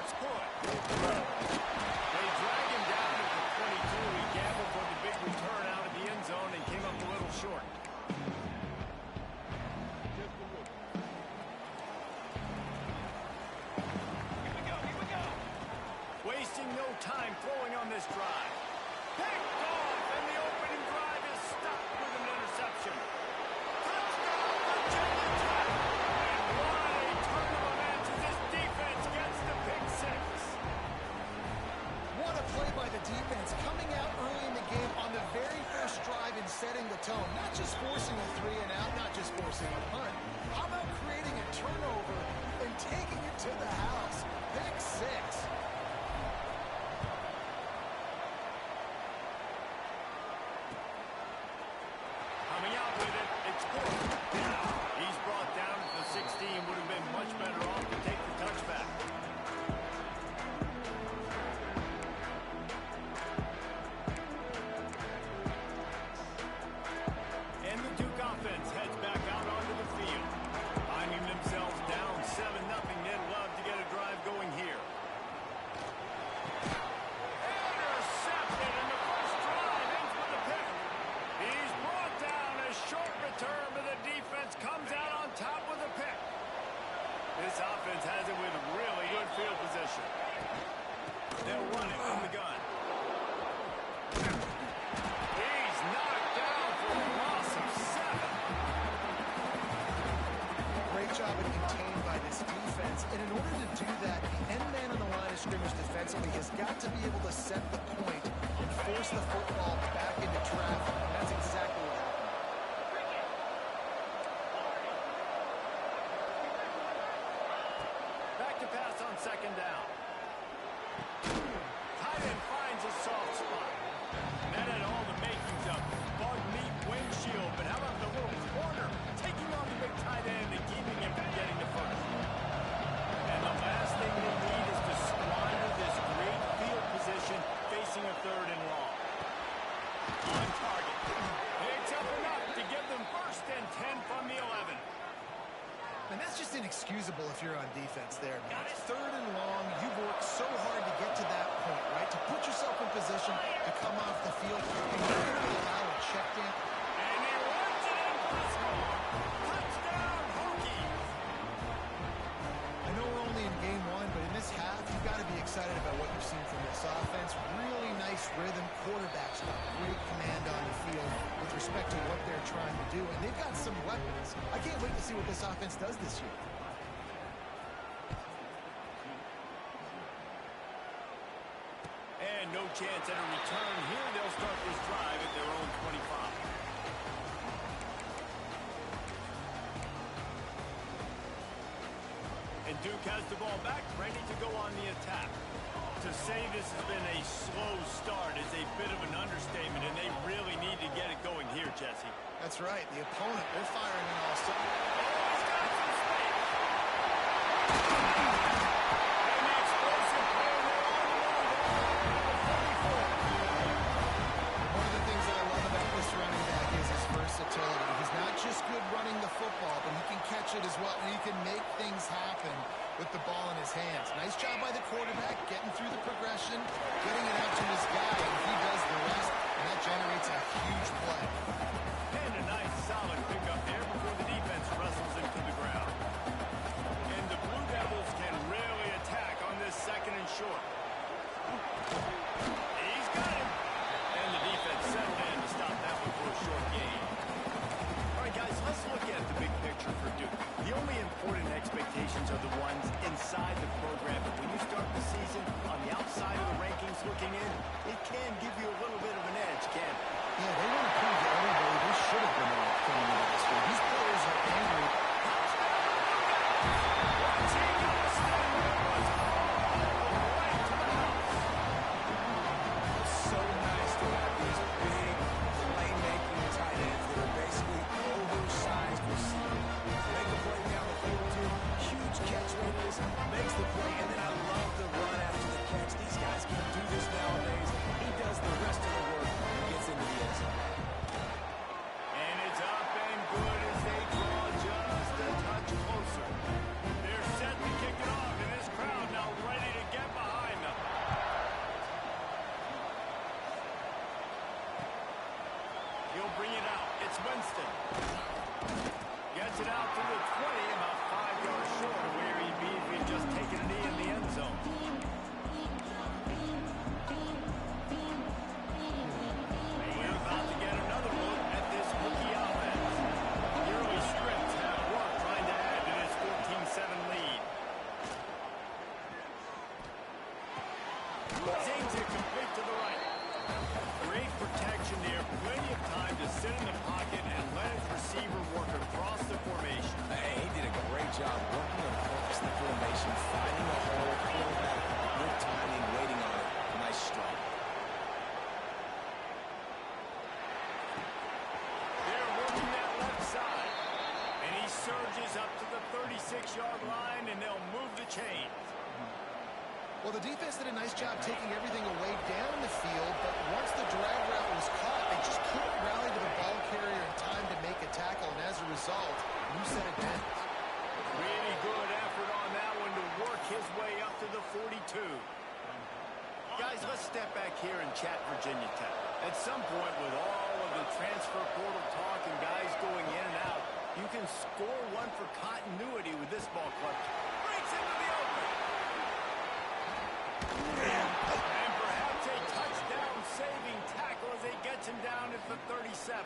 It's good. They drag him down at the 22. He gambled for the big return out of the end zone and came up a little short. Wasting no time throwing on this drive. Picked off, and the opening drive is stopped with an interception. Touchdown, Virginia Tech! And what a turn of events as this defense gets the pick six. What a play by the defense, coming out early in the game on the very first drive and setting the tone. Not just forcing a 3-and-out, not just forcing a punt. How about creating a turnover and taking it to the house? Pick six. Coming out with it, it's good. He's brought down at the 16. Would have been much better off to take the touchback. And the Duke offense heads back out onto the field. Finding themselves down 7-0, they'd love to get a drive going here. Intercepted, and the first drive ends with a pick. He's brought down. A short return, but the defense comes out on top with a pick. This offense has it with really good field position. They'll run it from the gun. He's knocked down for a loss of 7. Great job of contained by this defense. And in order to do that, the end man on the line of scrimmage defensively has got to be able to set the point and force the football back into traffic. And that's exactly what happened. Back to pass on second down. Tight end finds a soft spot. That had all the makings of bug meat windshield, but how about the little corner taking on the big tight end and keeping him from getting the first? And the last thing they need is to squander this great field position facing a 3rd and long. On target. Picks up enough to give them 1st and 10 from the 11. And that's just inexcusable if you're on defense there, man. 3rd and long, you've worked so hard to get to that point, right? To put yourself in position to come off the field, and you're going to allow a check down. And he runs it in for a score. Touchdown, Hokies. I know we're only in game one, but in this half, you've got to be excited about what you've seen from this offense. Really nice rhythm. Quarterbacks got great command on the field with respect to what they're trying to do. And they've got some weapons. I can't wait to see what this offense does this year. And no chance at a return here. They'll start this drive at their own 25. And Duke has the ball back, ready to go on the attack. To say this has been a slow start is a bit of an understatement, and they really need to get it going here, Jesse. That's right. The opponent, they're firing on all cylinders. He's got some space. And the explosive play there on the move. One of the things that I love about this running back is his versatility. He's not just good running the football, but he can catch it as well, and he can make things happen with the ball in his hands. Nice job by the quarterback, getting through the progression, getting it out to his guy, and he does the rest, and that generates a huge play. And a nice solid pickup there before the defense wrestles him to the ground. And the Blue Devils can really attack on this 2nd and short. He's got him. And the defense settled in to stop that one for a short gain. All right, guys, let's look at the big picture for Duke. The only important expectations are the ones inside the program. But when you start the season on the outside of the rankings looking in, it can give you a little bit of an edge, can't it? Yeah, they want to prove to everybody they should have been in coming into this game. He's Defenders up to the 36-yard line, and they'll move the chains. Well, the defense did a nice job taking everything away down the field, but once the drag route was caught, they just couldn't rally to the ball carrier in time to make a tackle, and as a result, you said it bent. Really good effort on that one to work his way up to the 42. Guys, let's step back here and chat Virginia Tech. At some point, with all of the transfer portal talk and guys going in and out, you can score one for continuity with this ball club. Breaks into the open. And perhaps a touchdown-saving tackle as he gets him down at the 37.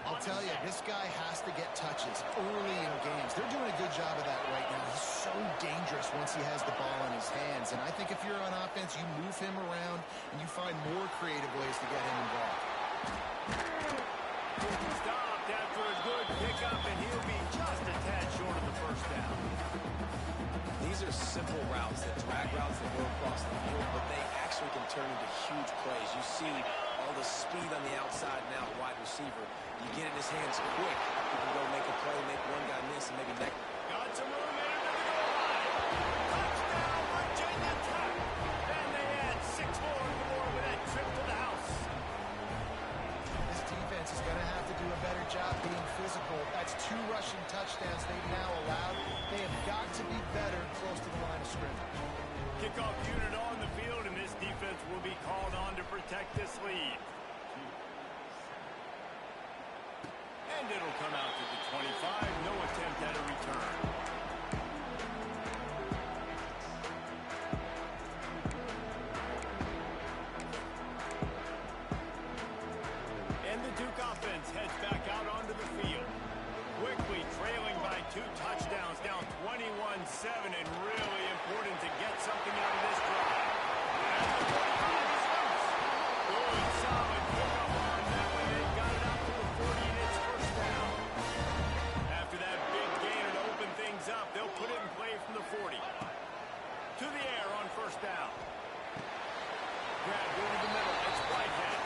I'll tell you, this guy has to get touches early in games. They're doing a good job of that right now. He's so dangerous once he has the ball in his hands. And I think if you're on offense, you move him around and you find more creative ways to get him involved. Stopped after a good pickup, and he'll be just a tad short of the first down. These are simple routes, that drag routes that go across the field, but they actually can turn into huge plays. You see all the speed on the outside now, the wide receiver. You get in his hands quick, you can go make a play, make one guy miss, and maybe next. Got some room into the goal line. Touchdown, Virginia Tech. And they add 6 more to the board with that trip to the house. This defense is going to have to do a better job being physical. That's 2 rushing touchdowns they've now allowed. They have got to be better close to the line of scrimmage. Kickoff unit on the field, and this defense will be called on to protect this lead. And it'll come out to the 25. No attempt at a return. And the Duke offense heads back out onto the field. Quickly trailing by 2 touchdowns, down 21-7, and really important to get something out of this drive. And the 45 is loose. Good, solid pickup on that one. They got it out to the 40, and it's first down. After that big gain to open things up, they'll put it in play from the 40. To the air on first down. Grab over the middle. It's Whitehead.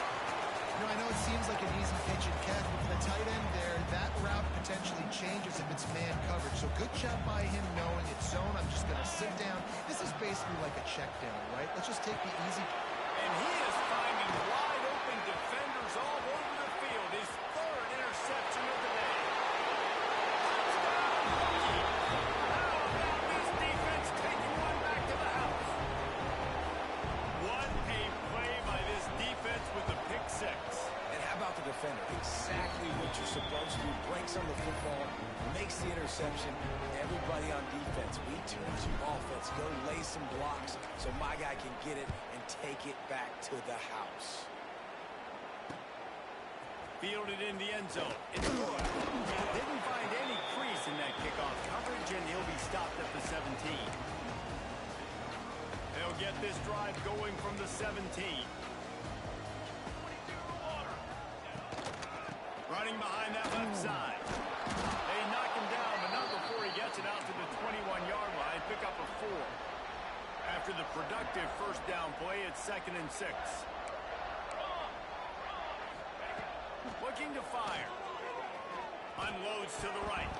You know, I know it seems like an easy pitch and catch, but for the tight end there, that route potentially changes if it's man coverage. So good job by him knowing it's zone. I'm just going to sit down. This is basically like a check down, right? Let's just take the easy. And he is finding wide open defenders all over the field. His 3rd interception of the day. Touchdown, Hokie! How about this defense taking one back to the house? What a play by this defense with the pick 6. And how about the defender? Exactly what you're supposed to do. Breaks on the football, makes the interception. Everybody on defense, we turn to offense. Go lay some blocks so my guy can get it and take it back to the house. Fielded in the end zone. It's good. Didn't find any crease in that kickoff coverage, and he'll be stopped at the 17. They'll get this drive going from the 17. Running behind that left side. They knock him down, but not before he gets it out to the 21-yard line. Pick up a 4. After the productive first down play, it's 2nd and 6. Looking to fire. Unloads to the right.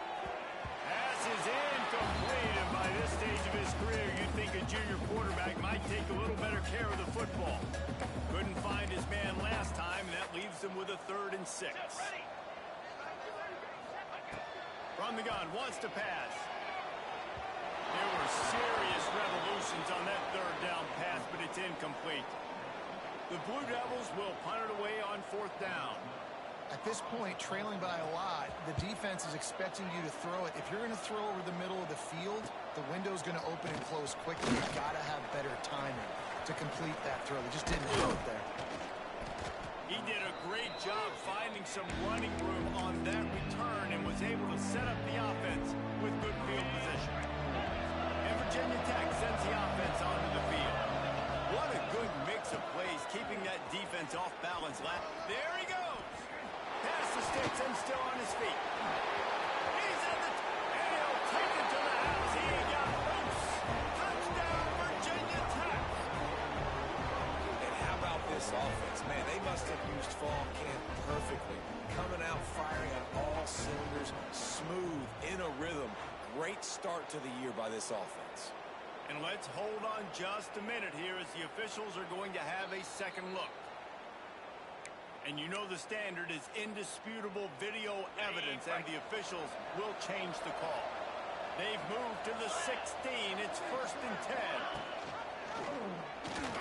Pass is incomplete, and by this stage of his career, you'd think a junior quarterback might take a little better care of the football. Couldn't find his man last time, and that leaves him with a 3rd and 6. From the gun, wants to pass. There were serious revolutions on that 3rd down pass, but it's incomplete. The Blue Devils will punt it away on 4th down. At this point, trailing by a lot, the defense is expecting you to throw it. If you're going to throw over the middle of the field, the window's going to open and close quickly. You've got to have better timing to complete that throw. They just didn't throw it there. He did a great job finding some running room on that return and was able to set up the offense with good field position. And Virginia Tech sends the offense onto the field. What a good mix of plays, keeping that defense off balance. There he goes. Past the sticks and still on his feet. He's in the... and he'll take it to the house. He got loose. Touchdown, Virginia Tech. And how about this offense? Man, they must have used fall camp perfectly. Coming out firing on all cylinders, smooth start to the year by this offense. And let's hold on just a minute here as the officials are going to have a second look. And you know the standard is indisputable video evidence, and the officials will change the call. They've moved to the 16. It's 1st and 10.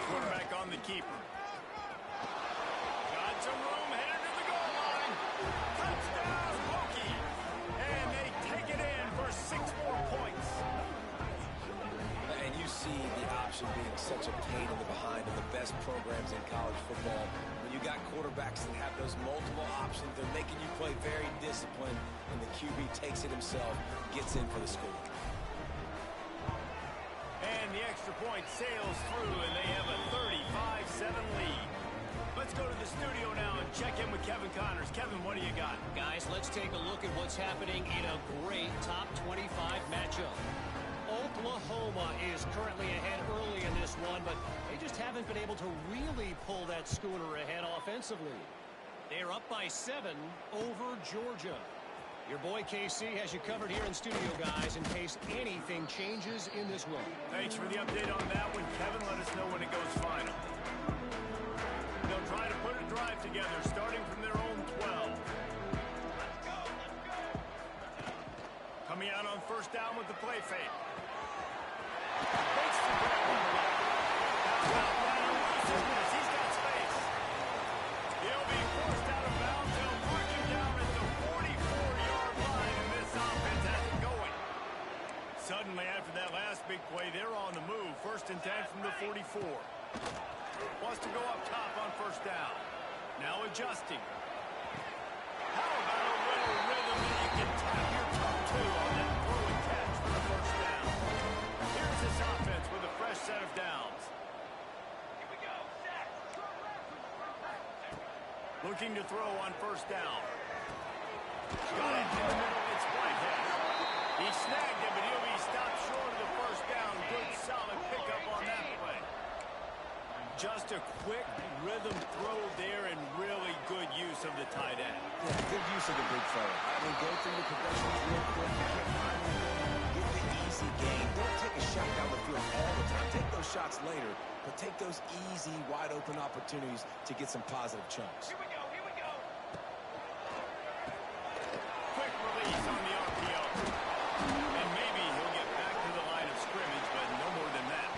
Quarterback on the keeper. Got some room, headed to the goal line. Touchdown, Hokie. And they take it in for 6 more points. And you see the option being such a pain in the behind of the best programs in college football. When you got quarterbacks that have those multiple options, they're making you play very disciplined, and the QB takes it himself, gets in for the score. And the extra point sails through, and they have a 35-7 lead. Let's go to the studio now and check in with Kevin Connors. Kevin, what do you got? Guys, let's take a look at what's happening in a great top 25 matchup. Oklahoma is currently ahead early in this one, but they just haven't been able to really pull that schooner ahead offensively. They're up by 7 over Georgia. Your boy KC has you covered here in studio, guys, in case anything changes in this one. Thanks for the update on that one, Kevin. Let us know when it goes final. They'll try to put a drive together, starting from their own 12. Coming out on 1st down with the play fake. Fakes the grab on the left. He's got space. He'll be forced out of bounds. They'll mark him down at the 44-yard line, and this offense has it going. Suddenly, after that last big play, they're on the move. 1st and 10 from the 44. Wants to go up top on 1st down. Now adjusting. How about a little rhythm that you can tap your toe to on that throw and catch for the 1st down? Here's this offense with a fresh set of downs. Here we go. Looking to throw on 1st down. Got it in the middle. It's Whitehead. He snagged it, but he'll be stopped short of the 1st down. Good, solid pickup on that play. Just a quick rhythm throw there and really good use of the tight end. Yeah, good use of the big fella. I mean, go through the progressions real quick. You can't find anything. Get the easy gain. Don't take a shot down the field all the time. Take those shots later, but take those easy, wide-open opportunities to get some positive chunks. Here we go. Quick release on the RPO. And maybe he'll get back to the line of scrimmage, but no more than that.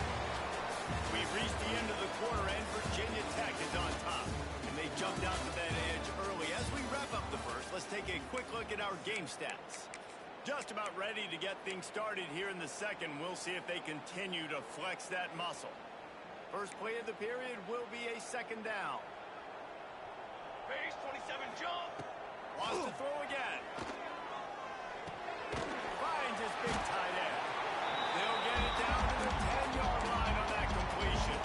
We've reached the end of the quarter, and Virginia Tech is on top. And they jumped out to that edge early. As we wrap up the first, let's take a quick look at our game stats. Just about ready to get things started here in the second. We'll see if they continue to flex that muscle. First play of the period will be a 2nd down. Base 27 jump. Wants to throw again. Finds his big tight end. They'll get it down to the 10-yard line on that completion.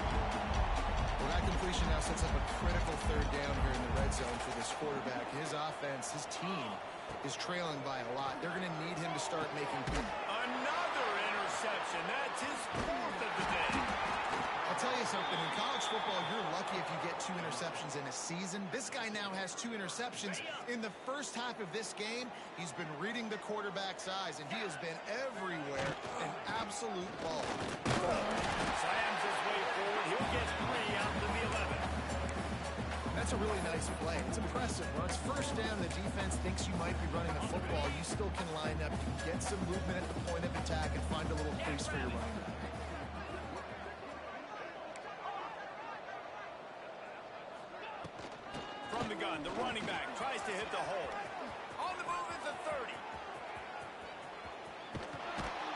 Well, that completion now sets up a critical 3rd down here in the red zone for this quarterback. His offense, his team, is trailing by a lot. They're going to need him to start making plays. Another interception. That's his 4th of the day. I'll tell you something. In college football, you're lucky if you get 2 interceptions in a season. This guy now has 2 interceptions. In the first half of this game, he's been reading the quarterback's eyes, and he has been everywhere, an absolute ball. Slams his way forward. He'll get 3 out to the 11. That's a really nice play. It's impressive. When it's 1st down, the defense thinks you might be running the football. You still can line up. You can get some movement at the point of attack and find a little crease for your running back. From the gun, the running back tries to hit the hole. On the move at the 30.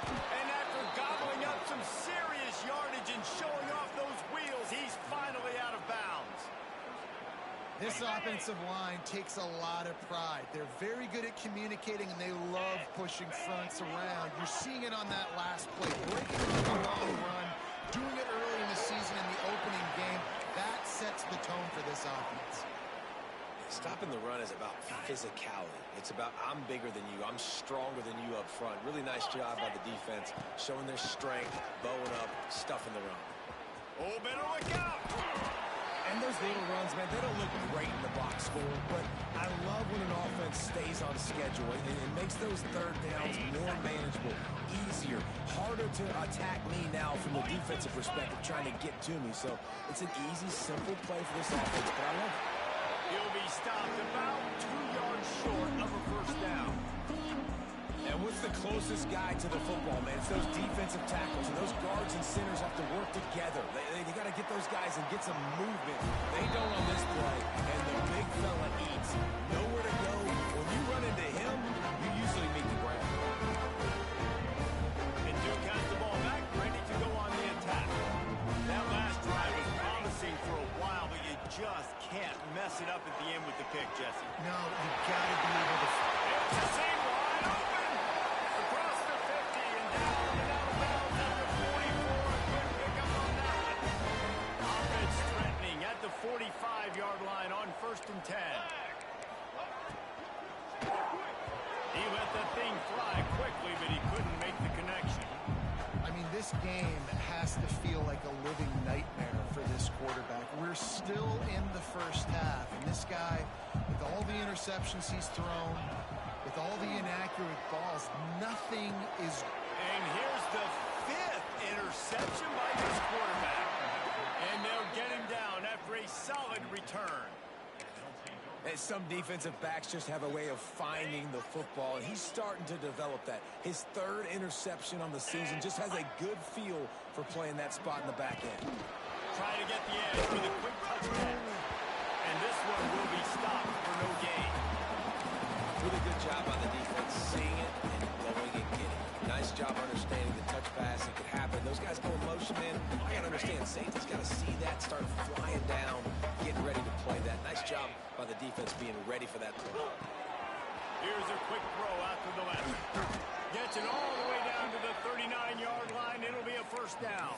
And after gobbling up some serious yardage and showing off those wheels, he's finally out of bounds. This offensive line takes a lot of pride. They're very good at communicating, and they love pushing fronts around. You're seeing it on that last play. Breaking on the long run, doing it early in the season in the opening game. That sets the tone for this offense. Stopping the run is about physicality. It's about I'm bigger than you. I'm stronger than you up front. Really nice job by the defense, showing their strength, bowing up, stuffing the run. Oh, better look out. And those little runs, man, they don't look great in the box score, but I love when an offense stays on schedule. It makes those third downs more manageable, easier, harder to attack me now from the defensive perspective, trying to get to me. So it's an easy, simple play for this offense, but I love it. He'll be stopped about 2 yards short of a first down. And what's the closest guy to the football, man? It's those defensive tackles, and those guards and centers have to work together. They got to get those guys and get some movement. They don't on this play, and the big fella eats. Nowhere to go. When you run into him, you usually meet the ground. And Duke has the ball back, ready to go on the attack. That last drive was promising for a while, but you just can't mess it up at the end with the pick, Jesse. No, you got to be able to... It's the same wide open! Across the 50 and down and out of bounds at the 44. Good pickup on that one. Offense threatening at the 45-yard line on 1st and 10. He let the thing fly quickly, but he couldn't make the connection. I mean, this game has to feel like a living nightmare for this quarterback. We're still in the first half, and this guy, with all the interceptions he's thrown, with all the inaccurate balls, nothing is... And here's the 5th interception by this quarterback. And they'll get him down after a solid return. And some defensive backs just have a way of finding the football, and he's starting to develop that. His 3rd interception on the season, just has a good feel for playing that spot in the back end. Try to get the edge with a quick touchdown. And this one will be stopped for no gain. Really good job on the defense, seeing it and going and getting it. Nice job understanding the touch pass. It could happen. Those guys go in motion, man. I got to understand, safety's got to see that, start flying down, getting ready to play that. Nice job by the defense being ready for that play. Here's a quick throw out to the left. Gets it all the way down to the 39-yard line. It'll be a first down.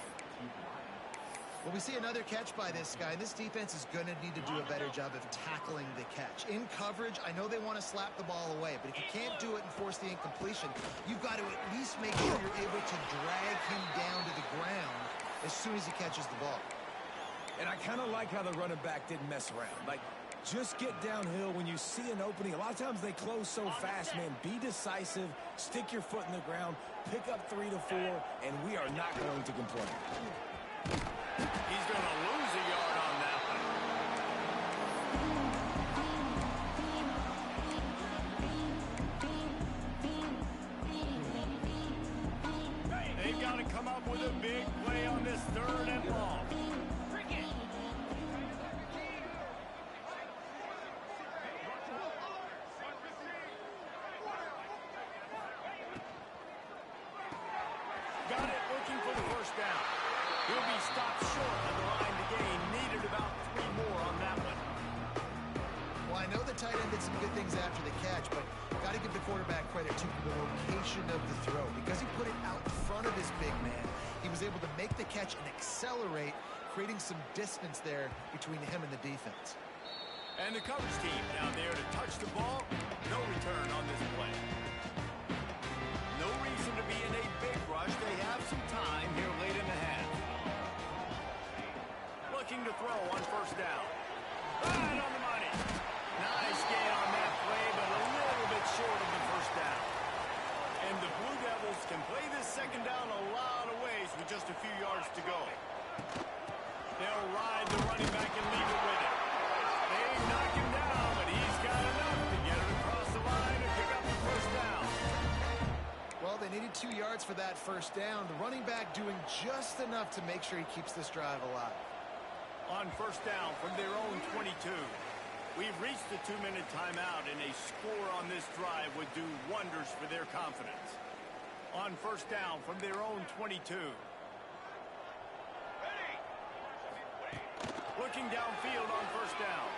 Well, we see another catch by this guy. This defense is going to need to do a better job of tackling the catch. In coverage, I know they want to slap the ball away, but if you can't do it and force the incompletion, you've got to at least make sure you're able to drag him down to the ground as soon as he catches the ball. And I kind of like how the running back didn't mess around. Like, just get downhill when you see an opening. A lot of times they close so fast, man. Be decisive, stick your foot in the ground, pick up 3 to 4, and we are not going to complain. He's going to lose a yard on that one. They've got to come up with a big play on this 3rd and long. Got it, looking for the first down. He'll be stopped short of the line to gain. Needed about 3 more on that one. Well, I know the tight end did some good things after the catch, but got to give the quarterback credit to the location of the throw. Because he put it out in front of his big man, he was able to make the catch and accelerate, creating some distance there between him and the defense. And the coverage team down there to touch the ball. No return on this play. No reason to be in a big rush. They have some time here late in the half. Looking to throw on first down. Right on the money. Nice gain on that play, but a little bit short of the first down. And the Blue Devils can play this second down a lot of ways with just a few yards to go. They'll ride the running back and leave it with it. They knock him down, but he's got enough to get it across the line and pick up the first down. Well, they needed 2 yards for that first down. The running back doing just enough to make sure he keeps this drive alive. On first down from their own 22. We've reached the 2-minute timeout, and a score on this drive would do wonders for their confidence. On first down from their own 22. Looking downfield on first down.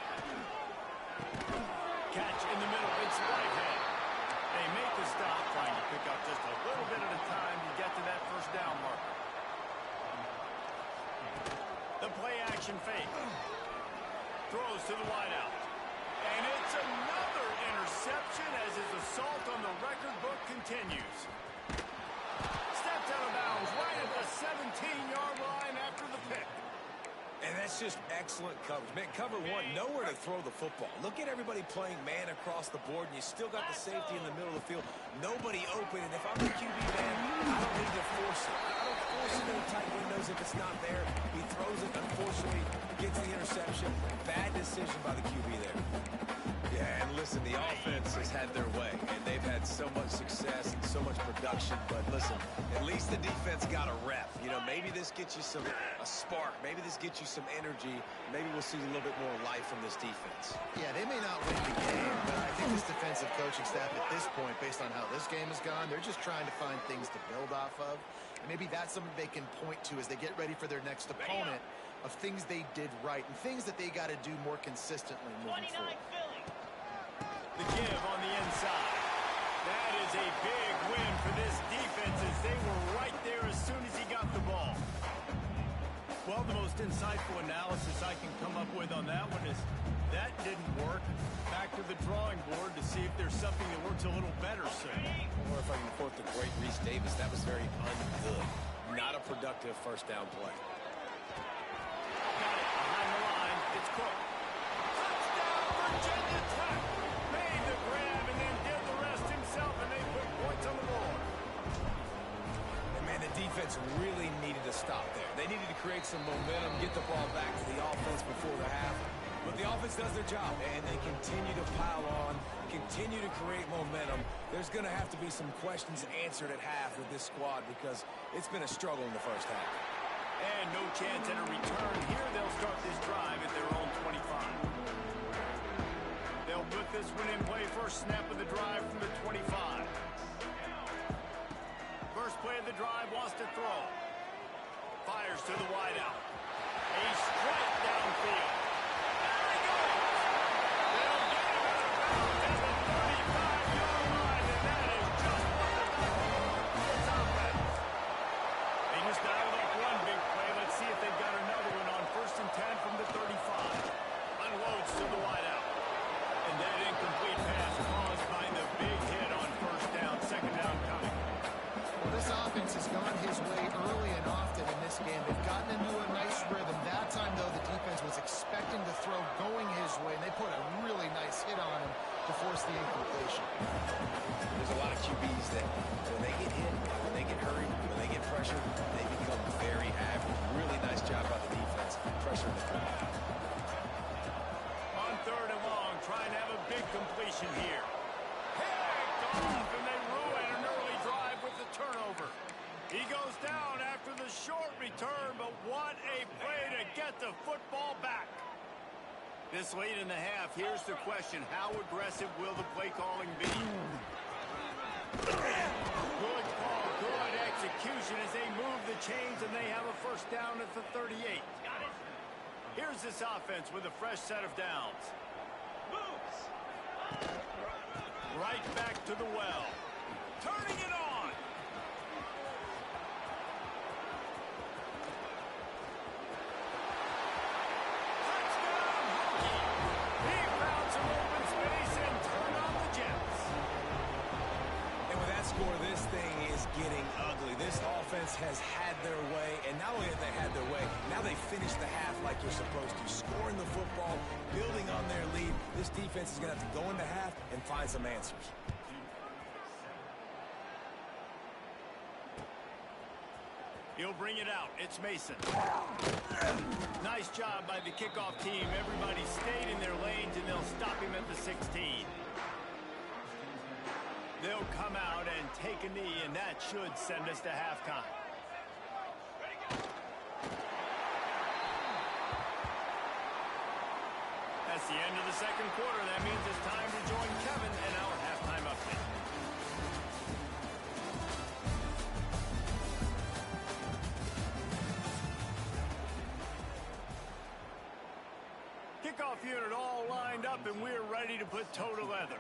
Catch in the middle, it's Whitehead. They make the stop, trying to pick up just a little bit at a time to get to that first down marker. The play action fake. Throws to the wideout. And it's another interception as his assault on the record book continues. Stepped out of bounds right at the 17-yard line after the pick. And that's That's just excellent coverage. Man, cover one, nowhere to throw the football. Look at everybody playing man across the board, and you still got the safety in the middle of the field. Nobody open, and if I'm the QB, man, I don't need to force it. I don't force it in tight windows if it's not there. He throws it, unfortunately, gets the interception. Bad decision by the QB there. Yeah, and listen, the offense has had their way, and they've had so much success and so much production. But listen, at least the defense got a rep. You know, maybe this gets you a spark. Maybe this gets you some energy. Maybe we'll see a little bit more life from this defense. Yeah, they may not win the game, but I think this defensive coaching staff at this point, based on how this game has gone, they're just trying to find things to build off of. And maybe that's something they can point to as they get ready for their next opponent, of things they did right and things that they got to do more consistently moving forward. The give on the inside. That is a big win for this defense as they were right there as soon as he got the ball. Well, the most insightful analysis I can come up with on that one is that didn't work. Back to the drawing board to see if there's something that works a little better soon. Or if I can quote the great Reese Davis, that was very un-good. Not a productive first down play. Got it behind the line. It's Cook. Touchdown, Virginia Tech. Made the grab and then did the rest himself, and they put points on the board. And man, the defense really needed to stop there. They needed to create some momentum, get the ball back to the offense before the half. But the offense does their job, and they continue to pile on, continue to create momentum. There's going to have to be some questions answered at half with this squad because it's been a struggle in the first half. And no chance at a return here. They'll start this drive at their own 25. They'll put this one in play. First snap of the drive from the 25. First play of the drive, wants to throw. Fires to the wideout. A strike downfield. There he goes. They'll get him out of bounds at the 35-yard line, and that is just what they're looking for. It's offense. They just dialed up one big play. Let's see if they've got another one on 1st and 10 from the 35. Unloads to the wideout. And that incomplete pass caused by the big hit on first down, second down coming. Well, this offense has gone his way early and often in this game. They've gotten into a nice rhythm. That time, though, the defense was expecting the throw going his way, and they put a really nice hit on him to force the incompletion. There's a lot of QBs that when they get hit, when they get hurried, when they get pressured, they become very average. Really nice job by the defense, pressuring the quarterback. On 3rd and long, trying to have a big completion here. Picked off, and they ruin an early drive with the turnover. He goes down after the short return, but what a play to get the football back. This late in the half, here's the question. How aggressive will the play calling be? Good call, good execution as they move the chains, and they have a first down at the 38. Here's this offense with a fresh set of downs. Right back to the well. Turning it on. Touchdown, Hokie. He found some open space and turned on the Jets. And with that score, this thing is getting ugly. This offense has had their way, and not only have they had their way, now they finish the half like you're supposed to, scoring the football, building on their lead. This defense is going to have to go into half and find some answers. He'll bring it out. It's Mason. Nice job by the kickoff team. Everybody stayed in their lanes, and they'll stop him at the 16. They'll come out and take a knee, and that should send us to halftime. That's the end of the second quarter. That means it's time to join Kevin in our halftime update. Kickoff unit all lined up, and we're ready to put toe to leather.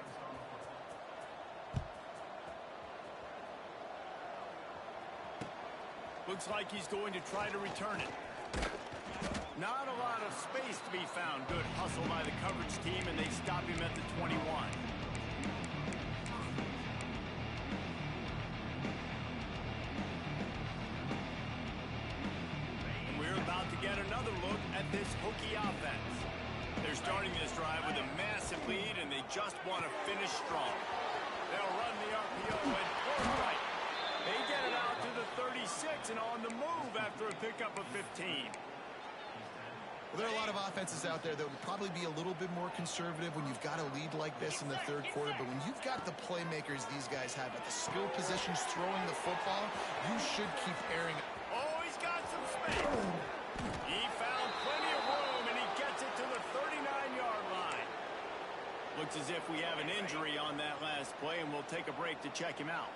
Looks like he's going to try to return it. Not a lot of space to be found. Good hustle by the coverage team, and they stop him at the 21. And we're about to get another look at this Hokie Hokie offense. They're starting this drive with a massive lead, and they just want to finish strong. They'll run the RPO and pull right. They get it out to the 36 and on the move after a pickup of 15. Well, there are a lot of offenses out there that would probably be a little bit more conservative when you've got a lead like this in the third quarter. But when you've got the playmakers these guys have at the skill positions throwing the football, you should keep airing. Oh, he's got some space. He found plenty of room, and he gets it to the 39-yard line. Looks as if we have an injury on that last play, and we'll take a break to check him out.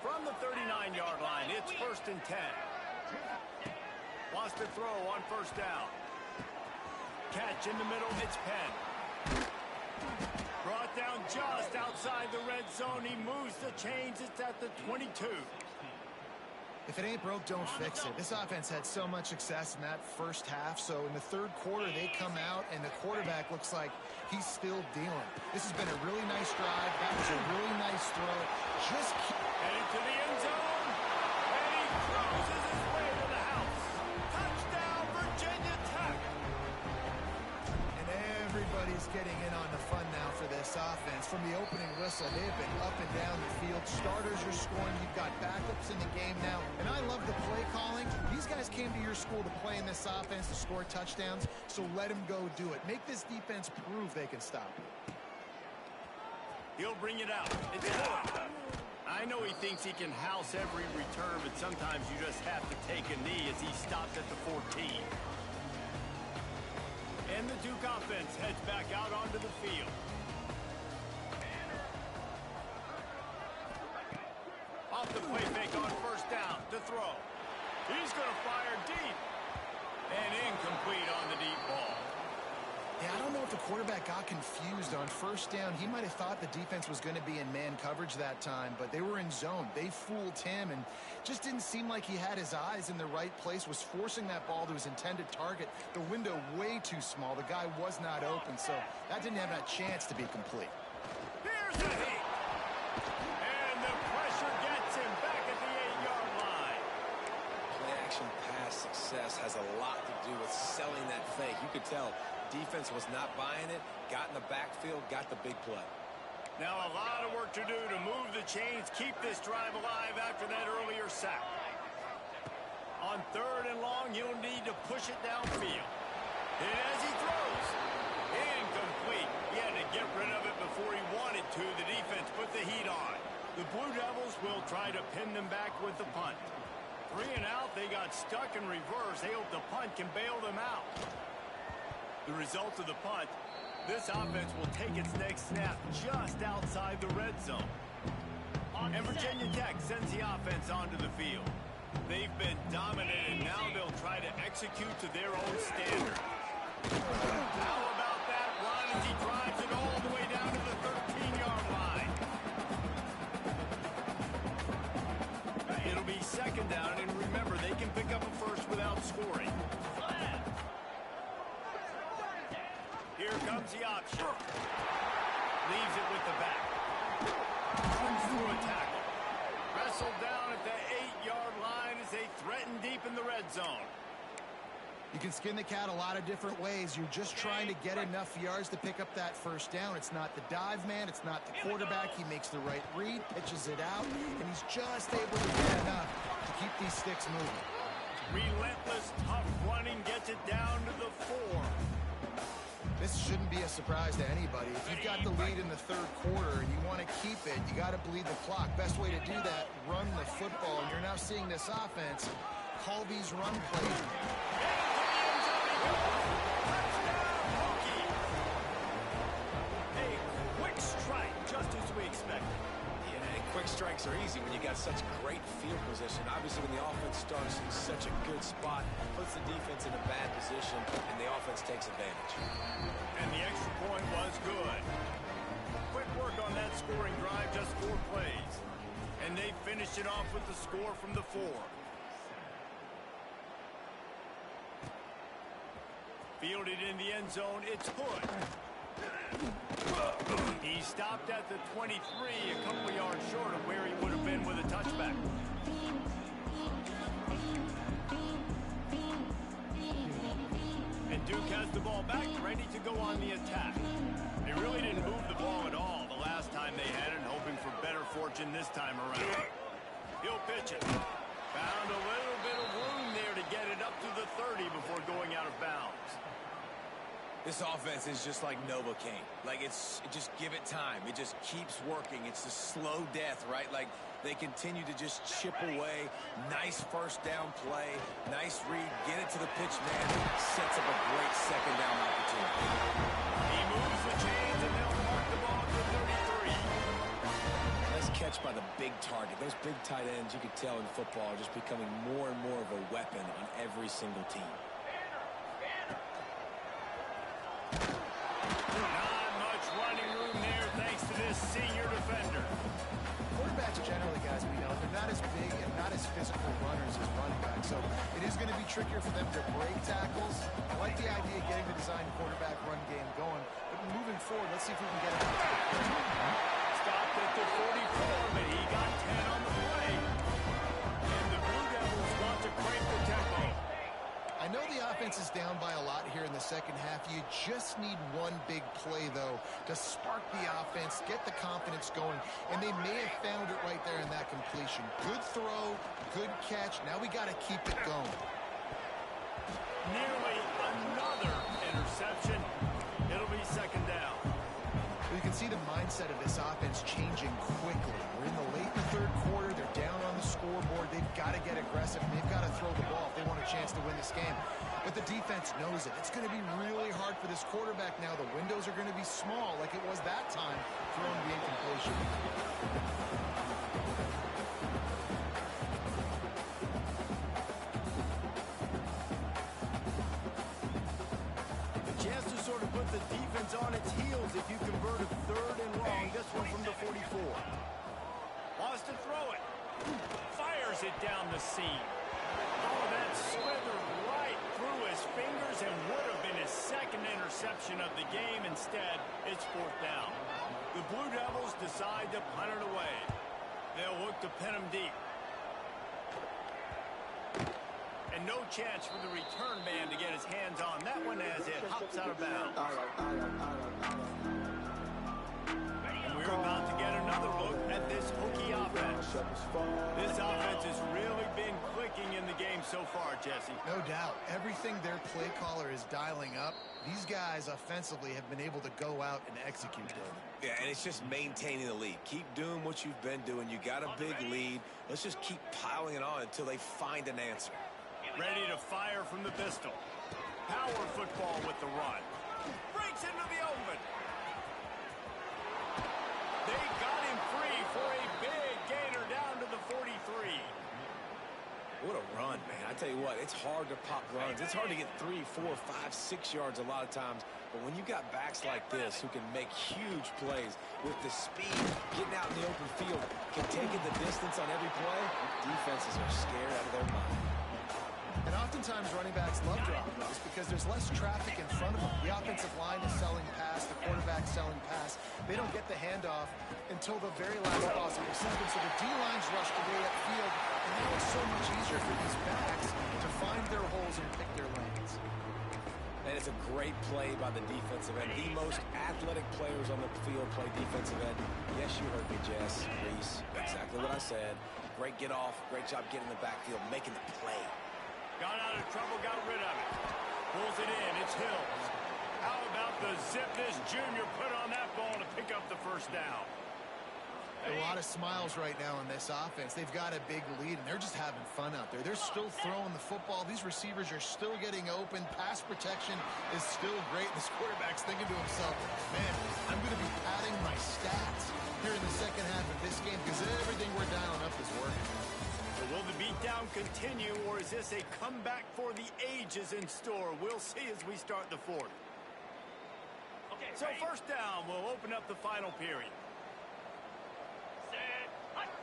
From the 39-yard line, it's 1st and 10. Wants to throw on first down. Catch in the middle, it's Penn. Brought down just outside the red zone. He moves the chains. It's at the 22. If it ain't broke, don't fix it. This offense had so much success in that first half, so in the third quarter, they come out, and the quarterback looks like he's still dealing. This has been a really nice drive. That was a really nice throw. Just keep... Headed to the end zone, and he cruises his way to the house. Touchdown, Virginia Tech. And everybody's getting in on the fun now for this offense. From the opening whistle, they've been up and down the field. Starters are scoring. You've got backups in the game now. And I love the play calling. These guys came to your school to play in this offense to score touchdowns, so let them go do it. Make this defense prove they can stop it. He'll bring it out. It's good. I know he thinks he can house every return, but sometimes you just have to take a knee as he stopped at the 14. And the Duke offense heads back out onto the field. Off the play fake on first down to throw. He's going to fire deep. And incomplete on the deep ball. Yeah, I don't know if the quarterback got confused on first down. He might have thought the defense was going to be in man coverage that time, but they were in zone. They fooled him and just didn't seem like he had his eyes in the right place, was forcing that ball to his intended target. The window way too small. The guy was not open, so that didn't have a chance to be complete. Here's the heat. And the pressure gets him back at the 8-yard line. Play-action pass success has a lot to do with selling that fake. You could tell defense was not buying it, got in the backfield, got the big play. Now a lot of work to do to move the chains, keep this drive alive after that earlier sack. On 3rd and long, he'll need to push it downfield. And as he throws, incomplete. He had to get rid of it before he wanted to. The defense put the heat on. The Blue Devils will try to pin them back with the punt. 3 and out, they got stuck in reverse. They hope the punt can bail them out. The result of the punt, this offense will take its next snap just outside the red zone. And Virginia Tech sends the offense onto the field. They've been dominated. Now they'll try to execute to their own standard. How about that run as he drives it all the way down to the 13-yard line? It'll be 2nd down, and remember, they can pick up a first without scoring. Here comes the option. Leaves it with the back. Runs through a tackle. Wrestled down at the 8-yard line as they threaten deep in the red zone. You can skin the cat a lot of different ways. You're just trying to get enough yards to pick up that first down. It's not the dive man. It's not the quarterback. He makes the right read, pitches it out, and he's just able to get enough to keep these sticks moving. Relentless, tough running gets it down to the 4. This shouldn't be a surprise to anybody. If you've got the lead in the 3rd quarter and you want to keep it, you got to bleed the clock. Best way to do that, run the football. And you're now seeing this offense call these run plays. A quick strike, just as we expected. Yeah, and quick strikes are easy when you got such great field position. Obviously, when the offense starts in such a good spot, puts the defense in a bad position, and the offense takes advantage. And the extra point was good. Quick work on that scoring drive, just 4 plays. And they finished it off with the score from the 4. Fielded in the end zone, it's Hood. He stopped at the 23, a couple of yards short of where he would have been with a touchback. And Duke has the ball back, ready to go on the attack. They really didn't move the ball at all the last time they had it, hoping for better fortune this time around. He'll pitch it. Found a little bit of room there to get it up to the 30 before going out of bounds. This offense is just like Novocaine. Like, just give it time. It just keeps working. It's the slow death, right? Like, they continue to just chip away. Nice first down play. Nice read. Get it to the pitch man. Sets up a great second down opportunity. He moves the chains, and they'll mark the ball for 33. Nice catch by the big target. Those big tight ends, you could tell in football, are just becoming more and more of a weapon on every single team. Not much running room there thanks to this senior defender. Quarterbacks generally, guys, we know, they're not as big and not as physical runners as running backs. So it is going to be trickier for them to break tackles. I like the idea of getting the design quarterback run game going. But moving forward, let's see if we can get it. Stopped at the 44, but he got 10 on the play. And the Blue Devils want to crank the tempo. I know the offense is down by a lot here in the second half. You just need one big play, though, to spark the offense, get the confidence going, and they may have found it right there in that completion. Good throw, good catch. Now we got to keep it going. Nearly another interception. It'll be second down. You can see the mindset of this offense changing quickly. We're in the late third quarter. They're down on the scoreboard. They've got to get aggressive, and they've got to throw the ball if they want a chance to win this game. But the defense knows it. It's going to be really hard for this quarterback now. The windows are going to be small like it was that time throwing the incompletion. The chance to sort of put the defense on its heels if you convert a third and long. This one from the 44. Wants to throw it. Fires it down the seam. Oh, that slithered right through his fingers and would have been his second interception of the game. Instead, it's fourth down. The Blue Devils decide to punt it away. They'll look to pin him deep. And no chance for the return man to get his hands on that one as it hops out of bounds. And we're about to get another look at this Hokie offense. This offense has really been clicking in the game so far, Jesse. No doubt. Everything their play caller is dialing up, these guys offensively have been able to go out and execute them. Yeah, and it's just maintaining the lead. Keep doing what you've been doing. You got a big lead. Let's just keep piling it on until they find an answer. Ready to fire from the pistol. Power football with the run. Breaks into the open. They got him free for a big gainer down to the 43. What a run, man. I tell you what, it's hard to pop runs. It's hard to get 3, 4, 5, 6 yards a lot of times. But when you got backs like this who can make huge plays with the speed, getting out in the open field, can take it the distance on every play, defenses are scared out of their mind. And oftentimes running backs love dropping those because there's less traffic in front of them. The offensive line is selling pass, the quarterback selling pass. They don't get the handoff until the very last possible second. So the D-lines rushed away upfield, and now it's so much easier for these backs to find their holes and pick their lanes. And it's a great play by the defensive end. The most athletic players on the field play defensive end. Yes, you heard me, Jess, Reese. Exactly what I said. Great get off. Great job getting in the backfield, making the play. Got out of trouble, got rid of it. Pulls it in, it's Hills. How about the zip this junior put on that ball to pick up the first down? A lot of smiles right now in this offense. They've got a big lead, and they're just having fun out there. They're still throwing the football. These receivers are still getting open. Pass protection is still great. This quarterback's thinking to himself, man, I'm going to be padding my stats here in the second half of this game because everything we're dialing up is working. So will the beatdown continue, or is this a comeback for the ages in store? We'll see as we start the fourth. So first down, we'll open up the final period.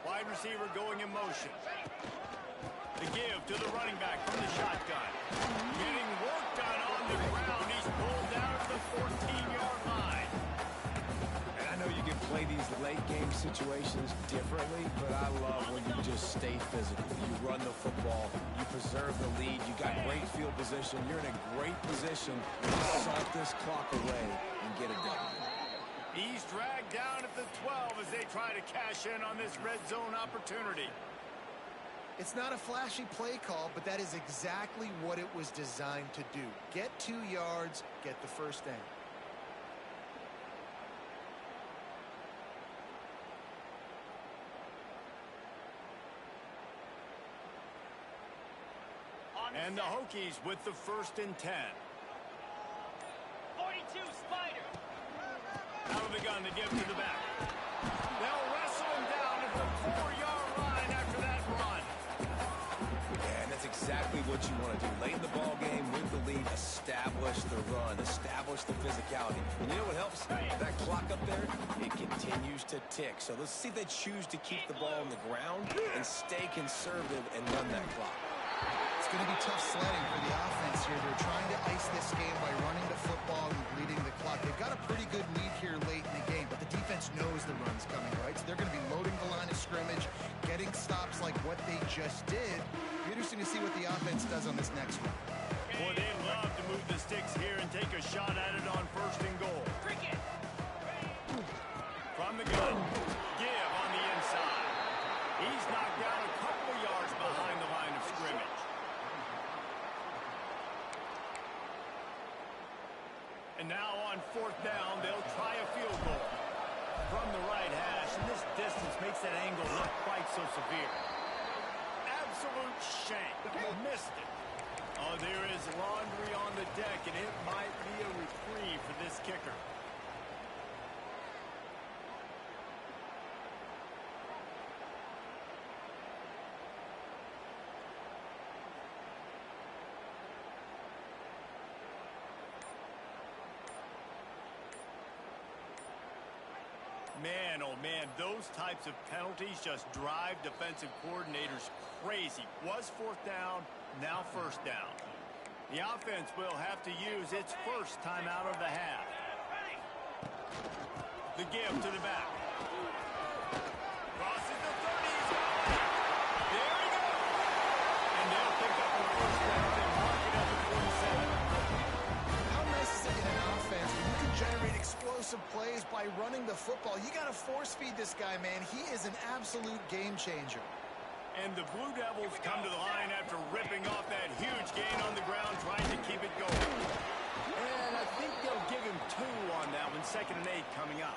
Wide receiver going in motion. The give to the running back from the shotgun. Getting work done on the ground. He's pulled down at the 14-yard line. And I know you can play these late game situations differently, but I love when you just stay physical. You run the football. You preserve the lead. You got great field position. You're in a great position to salt this clock away and get it done. He's dragged down at the 12 as they try to cash in on this red zone opportunity. It's not a flashy play call, but that is exactly what it was designed to do. Get 2 yards, get the first down. And the Hokies with the 1st and 10. 42 Spider. Out of the gun to give to the back. They'll wrestle him down at the 4-yard line after that run. Yeah, and that's exactly what you want to do. Late in the ball game with the lead, establish the run, establish the physicality. And you know what helps? That clock up there, it continues to tick. So let's see if they choose to keep the ball on the ground and stay conservative and run that clock. It's going to be tough sledding for the offense here. They're trying to ice this game by running the football and bleeding the clock. They've got a pretty good lead here late in the game, but the defense knows the run's coming, right? So they're going to be loading the line of scrimmage, getting stops like what they just did. Be interesting to see what the offense does on this next one. Boy, they love to move the sticks here and take a shot at it on 1st and goal. From the gun, give on the inside. He's knocked down a couple of yards behind the line of scrimmage. And now on 4th down, they'll try a field goal. From the right hash, and this distance makes that angle not quite so severe. Absolute shank. Missed it. Oh, there is laundry on the deck, and it might be a reprieve for this kicker. Man, oh man, those types of penalties just drive defensive coordinators crazy. Was 4th down, now 1st down. The offense will have to use its first timeout of the half. The give to the back. Crosses the 30. There he goes. And they'll pick up the 1st down and mark it up at 47. How nice is it in an offense when you can generate explosive plays by running the football? You got to force feed this guy, man. He is an absolute game changer. And the Blue Devils come to the line after ripping off that huge gain on the ground, trying to keep it going. And I think they'll give him 2 on that one, 2nd and 8 coming up.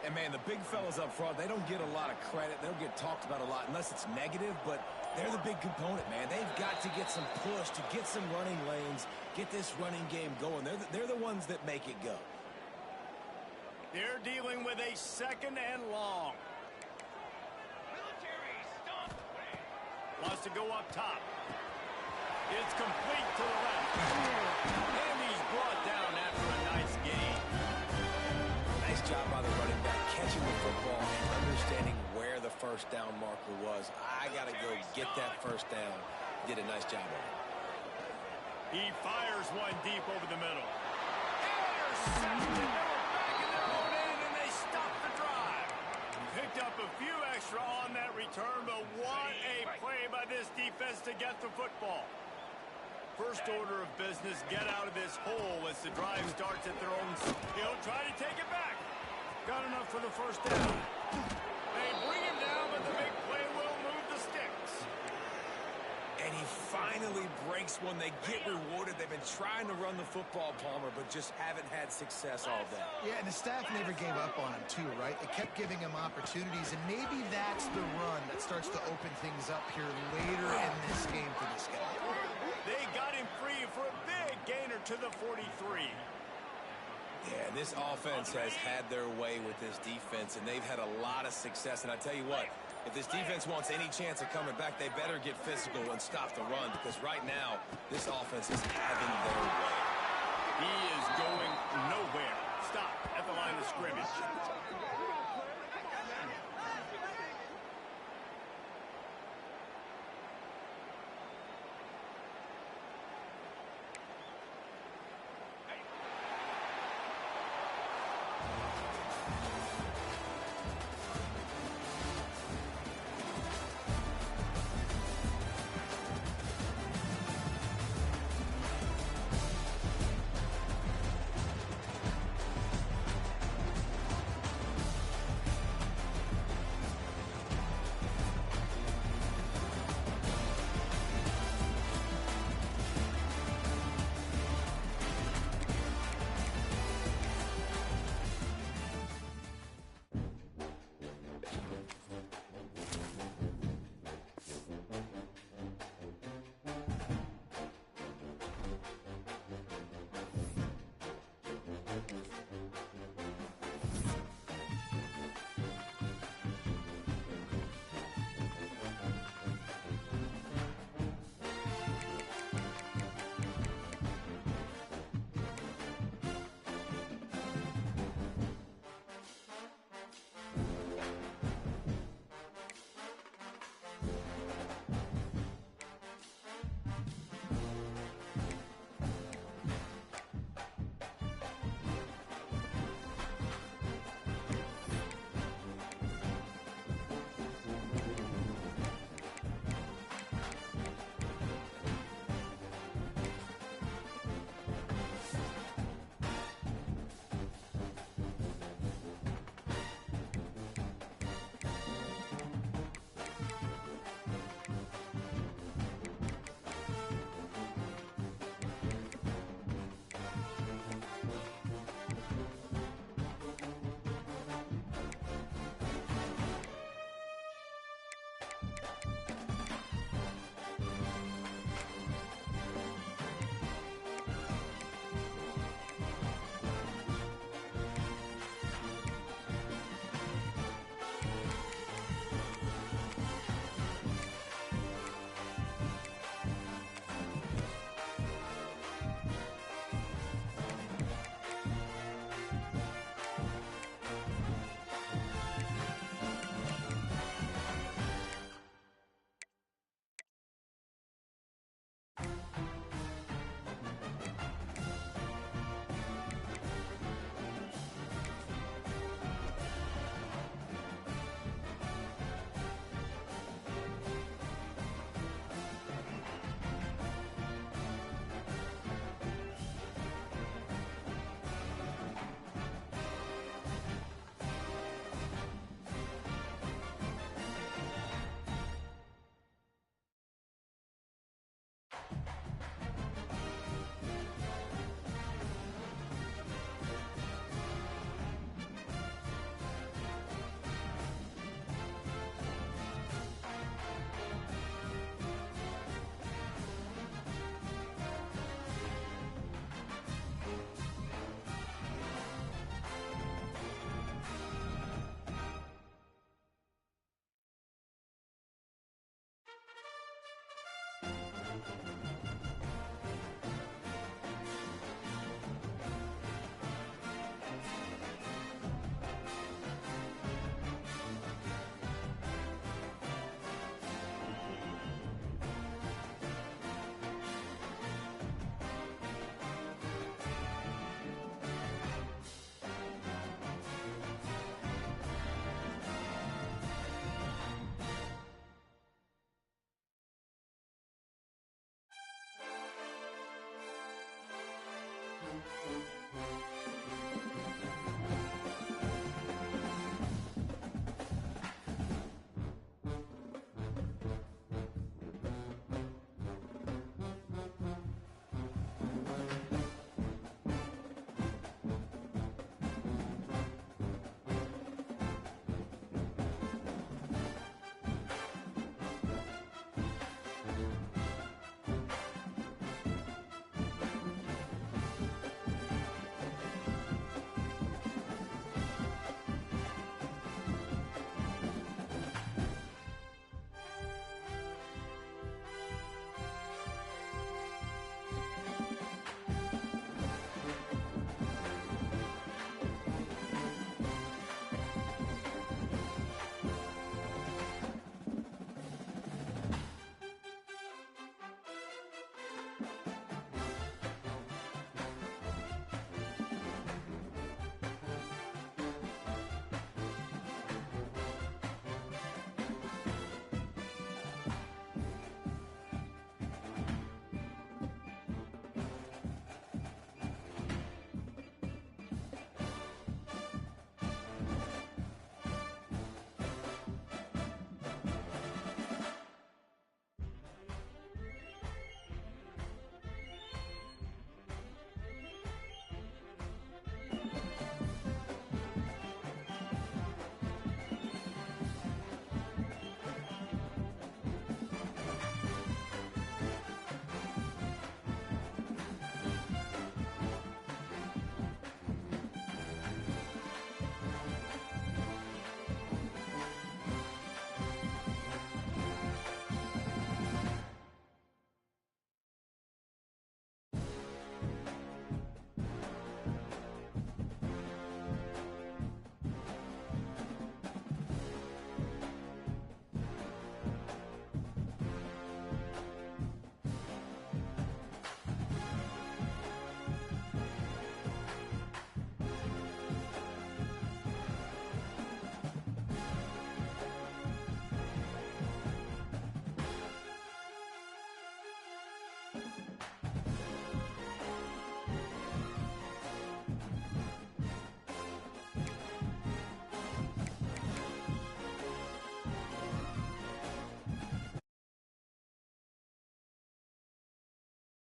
And, man, the big fellas up front, they don't get a lot of credit. They don't get talked about a lot unless it's negative, but they're the big component, man. They've got to get some push, to get some running lanes, get this running game going. They're the ones that make it go. They're dealing with a 2nd and long. Wants to go up top. It's complete to the left. And he's brought down after a nice gain. Nice job by the running back, catching the football and understanding where the 1st down marker was. I got to go get that 1st down. Did a nice job of it. He fires one deep over the middle. Intercepted. They were backing their own end, and they stopped the drive. Picked up a few extra on that return, but what a play by this defense to get the football. First order of business, get out of this hole as the drive starts at their own. He'll try to take it back. Got enough for the 1st down. They bring him down, but the big play will move the sticks. And he finally breaks one. They get rewarded. They've been trying to run the football, Palmer, but just haven't had success all day. Yeah, and the staff never gave up on him, too, right? They kept giving him opportunities, and maybe that's the run that starts to open things up here later in this game for this guy. They got him free for a big gainer to the 43. Yeah, this offense has had their way with this defense, and they've had a lot of success. And I tell you what, if this defense wants any chance of coming back, they better get physical and stop the run, because right now, this offense is having their way. He is going nowhere. Stop at the line of scrimmage.